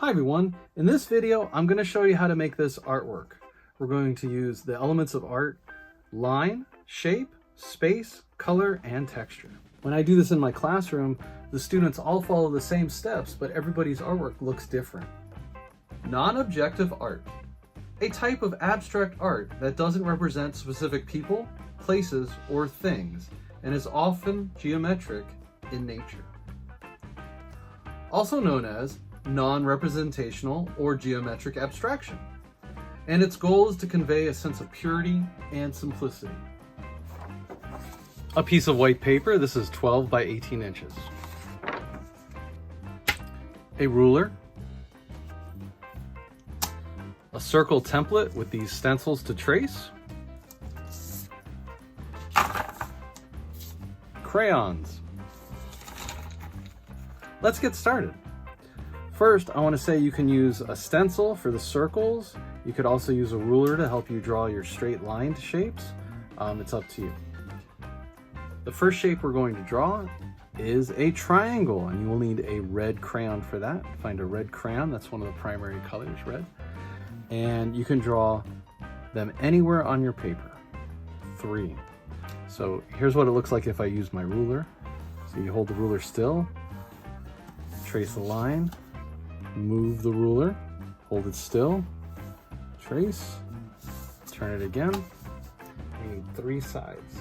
Hi everyone, in this video I'm going to show you how to make this artwork. We're going to use the elements of art: line, shape, space, color, and texture. When I do this in my classroom, the students all follow the same steps, but everybody's artwork looks different. Non-objective art. A type of abstract art that doesn't represent specific people, places, or things, and is often geometric in nature. Also known as non-representational or geometric abstraction, and its goal is to convey a sense of purity and simplicity. A piece of white paper, this is 12 by 18 inches. A ruler. A circle template with these stencils to trace. Crayons. Let's get started. First, I want to say you can use a stencil for the circles. You could also use a ruler to help you draw your straight lined shapes. It's up to you. The first shape we're going to draw is a triangle, and you will need a red crayon for that. Find a red crayon, that's one of the primary colors, red. And you can draw them anywhere on your paper. 3. So here's what it looks like if I use my ruler. So you hold the ruler still, trace a line, move the ruler, hold it still, trace, turn it again. We need 3 sides.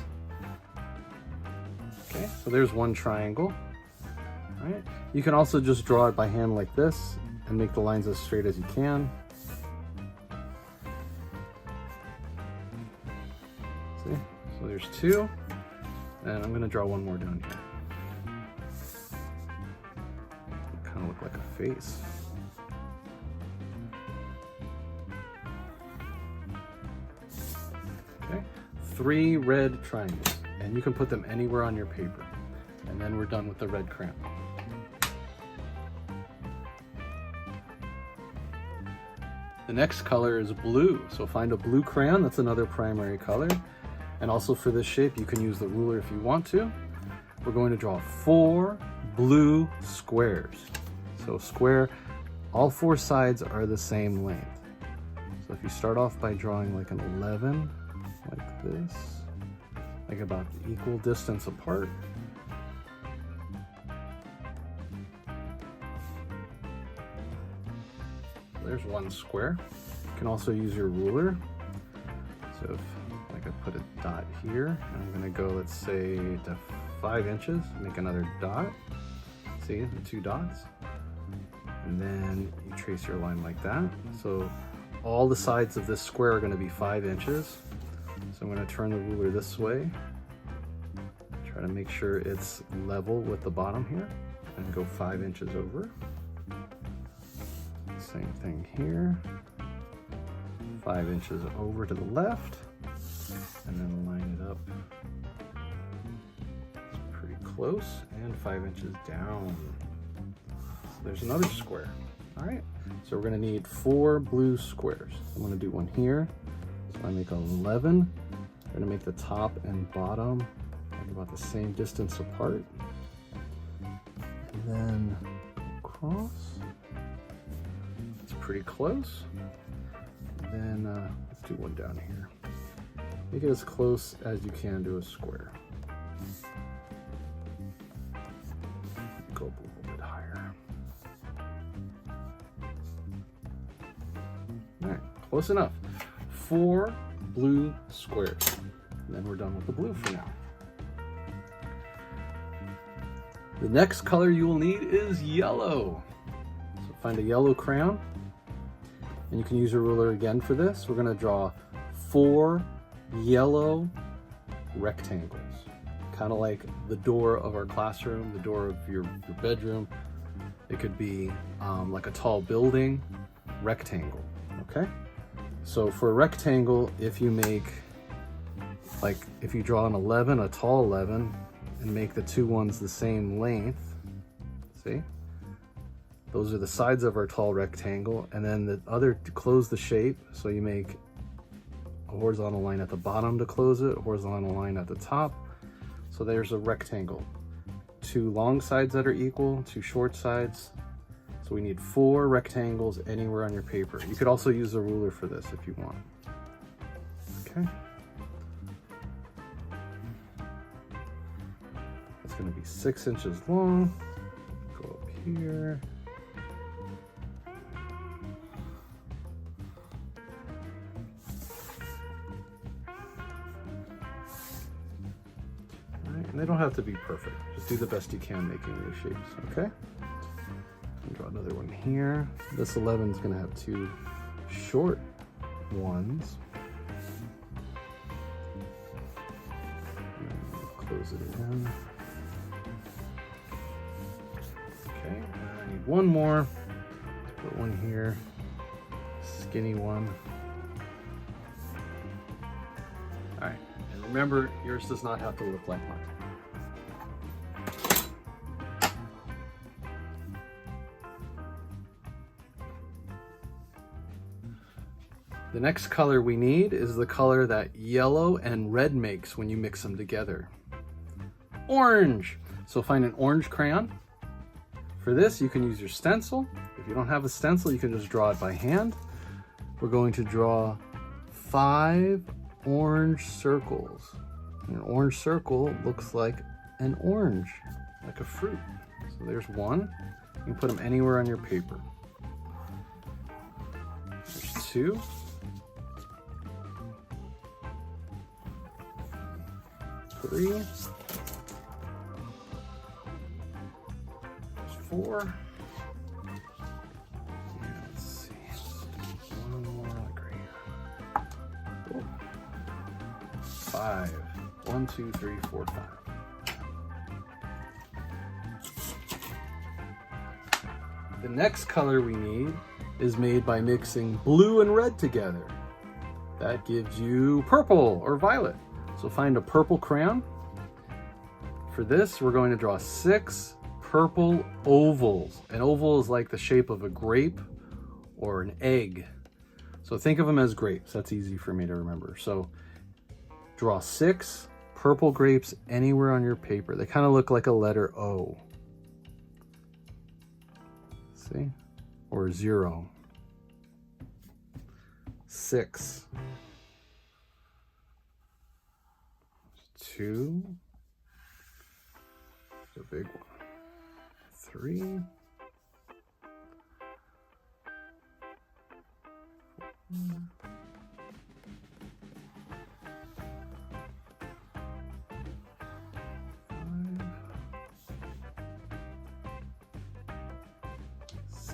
Okay, so there's one triangle. All right. You can also just draw it by hand like this and make the lines as straight as you can. See? So there's 2, and I'm gonna draw one more down here. Kind of look like a face. Okay, 3 red triangles, and you can put them anywhere on your paper. And then we're done with the red crayon. The next color is blue, so find a blue crayon, that's another primary color. And also for this shape, you can use the ruler if you want to. We're going to draw 4 blue squares. So square, all 4 sides are the same length. So if you start off by drawing like an 11, like this, like about equal distance apart. There's 1 square. You can also use your ruler. So if I put a dot here, I'm gonna go, let's say, to 5 inches, make another dot. See, the 2 dots. And then you trace your line like that. So all the sides of this square are gonna be 5 inches. So I'm gonna turn the ruler this way. Try to make sure it's level with the bottom here, and go 5 inches over. Same thing here. 5 inches over to the left. And then line it up pretty close, and 5 inches down. So there's another square. All right, so we're gonna need 4 blue squares. I'm gonna do one here. So I make 11. I'm gonna make the top and bottom like about the same distance apart. And then across. It's pretty close. And then let's do one down here. Make it as close as you can to a square. Go up a little bit higher. All right, close enough. 4 blue squares. And then we're done with the blue for now. The next color you will need is yellow. So find a yellow crayon, and you can use your ruler again for this. We're gonna draw 4 yellow rectangles, kind of like the door of our classroom, the door of your bedroom. It could be like a tall building, rectangle, okay? So for a rectangle, if you make, like if you draw an 11, a tall 11, and make the 2 ones the same length, see? Those are the sides of our tall rectangle, and then the other, to close the shape, so you make a horizontal line at the bottom to close it, a horizontal line at the top. So there's a rectangle. 2 long sides that are equal, 2 short sides, So we need 4 rectangles anywhere on your paper. You could also use a ruler for this if you want. Okay. It's going to be 6 inches long. Go up here. And they don't have to be perfect. Just do the best you can making these shapes, okay? Draw another one here. This 11 is going to have 2 short ones. Close it in. Okay, I need one more. Put one here. Skinny one. All right, and remember, yours does not have to look like mine. The next color we need is the color that yellow and red makes when you mix them together. Orange. So find an orange crayon. For this, you can use your stencil. If you don't have a stencil, you can just draw it by hand. We're going to draw 5 orange circles. An orange circle looks like an orange, like a fruit. So there's one. You can put them anywhere on your paper. There's 2. 3. There's 4. Let's see. One more like right here. 5. 1, 2, 3, 4, 5. The next color we need is made by mixing blue and red together. That gives you purple or violet. So find a purple crayon. For this, we're going to draw 6 purple ovals. An oval is like the shape of a grape or an egg. So think of them as grapes. That's easy for me to remember. So draw 6 purple grapes anywhere on your paper. They kind of look like a letter O. See? Or 0. 6. 2. It's a big one. 3. 4.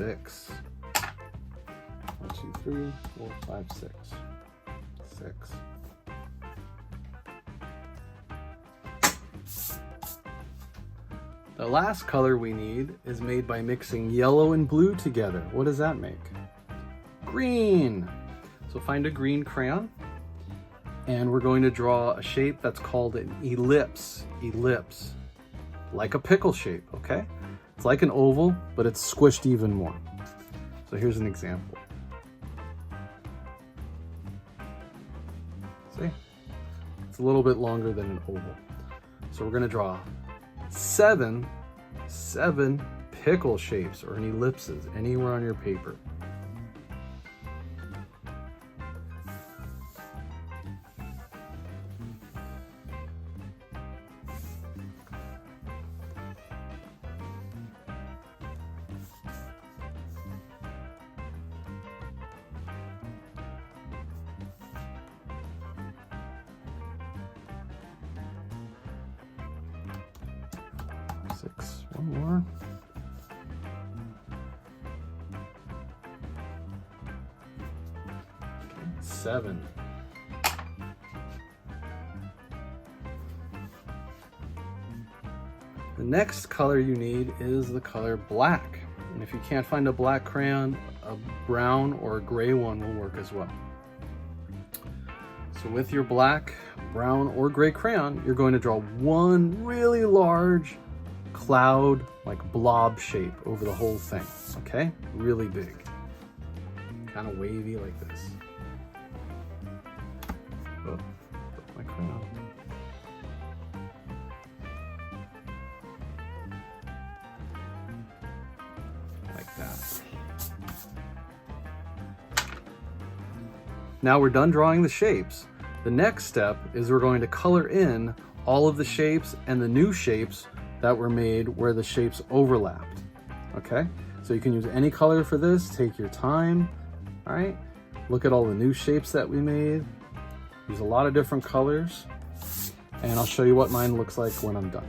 6. 1, 2, 3, 4, 5, 6. 6. The last color we need is made by mixing yellow and blue together. What does that make? Green. So find a green crayon, and we're going to draw a shape that's called an ellipse. Ellipse. Like a pickle shape, okay? It's like an oval, but it's squished even more. So here's an example. See? It's a little bit longer than an oval. So we're going to draw 7 pickle shapes or an ellipses anywhere on your paper. Six, one more. Okay, 7. The next color you need is the color black. And if you can't find a black crayon, a brown or a gray one will work as well. So with your black, brown, or gray crayon, you're going to draw one really large cloud, like blob shape over the whole thing, okay? Really big. Kind of wavy like this. Oh, put my crayon. Like that. Now we're done drawing the shapes. The next step is we're going to color in all of the shapes and the new shapes that were made where the shapes overlapped. Okay, so you can use any color for this, take your time. All right, look at all the new shapes that we made. Use a lot of different colors, and I'll show you what mine looks like when I'm done.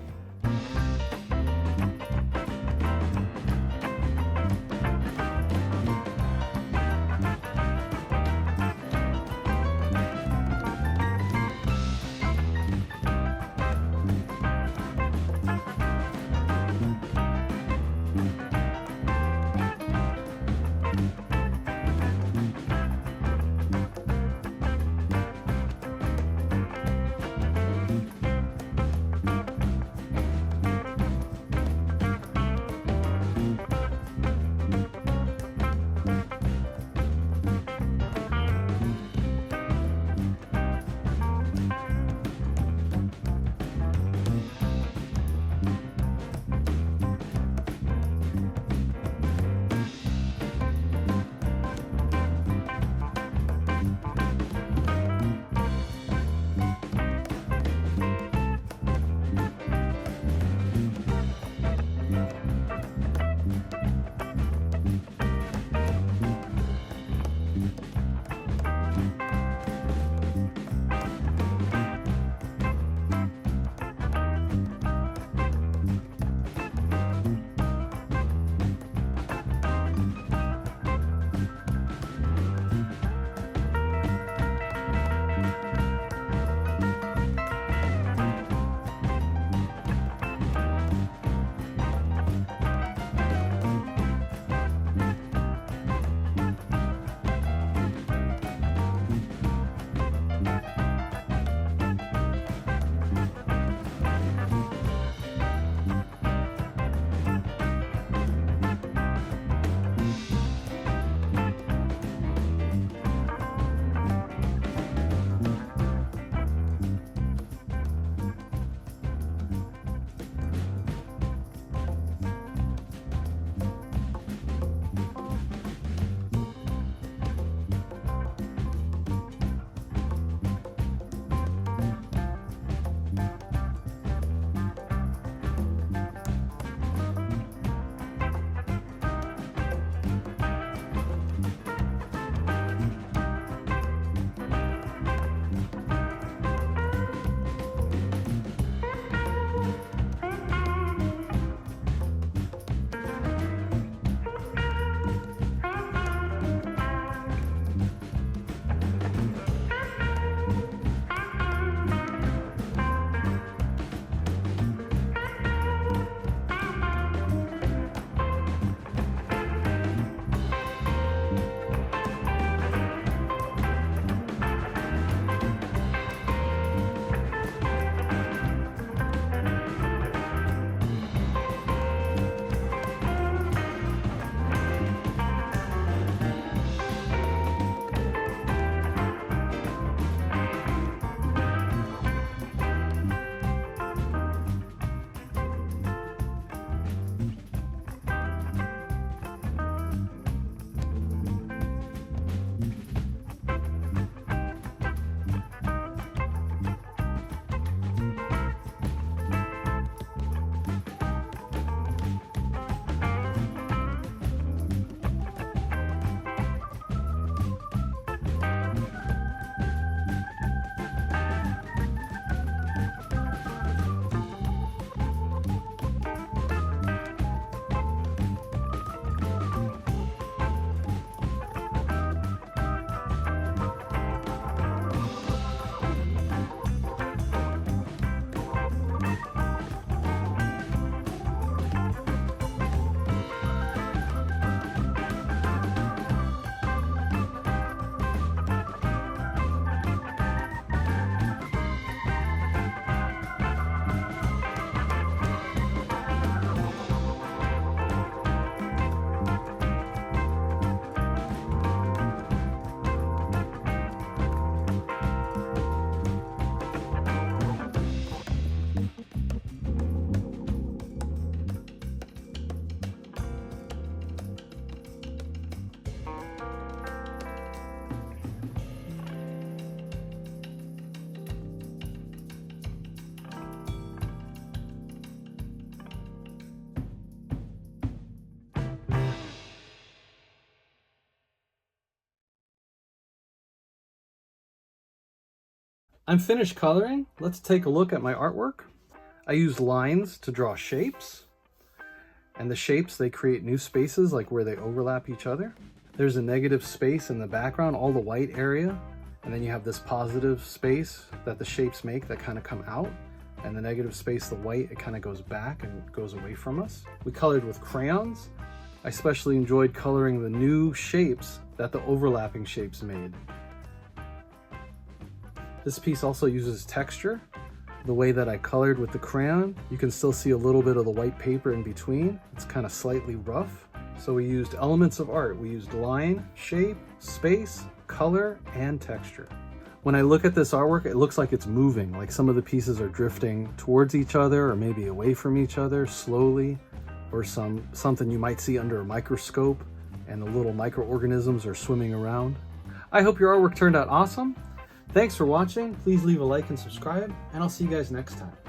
I'm finished coloring. Let's take a look at my artwork. I used lines to draw shapes, and the shapes, they create new spaces like where they overlap each other. There's a negative space in the background, all the white area, and then you have this positive space that the shapes make that kind of come out, and the negative space, the white, it kind of goes back and goes away from us. We colored with crayons. I especially enjoyed coloring the new shapes that the overlapping shapes made. This piece also uses texture. The way that I colored with the crayon, you can still see a little bit of the white paper in between. It's kind of slightly rough. So we used elements of art. We used line, shape, space, color, and texture. When I look at this artwork, it looks like it's moving, like some of the pieces are drifting towards each other or maybe away from each other slowly, or something you might see under a microscope and the little microorganisms are swimming around. I hope your artwork turned out awesome. Thanks for watching. Please leave a like and subscribe, and I'll see you guys next time.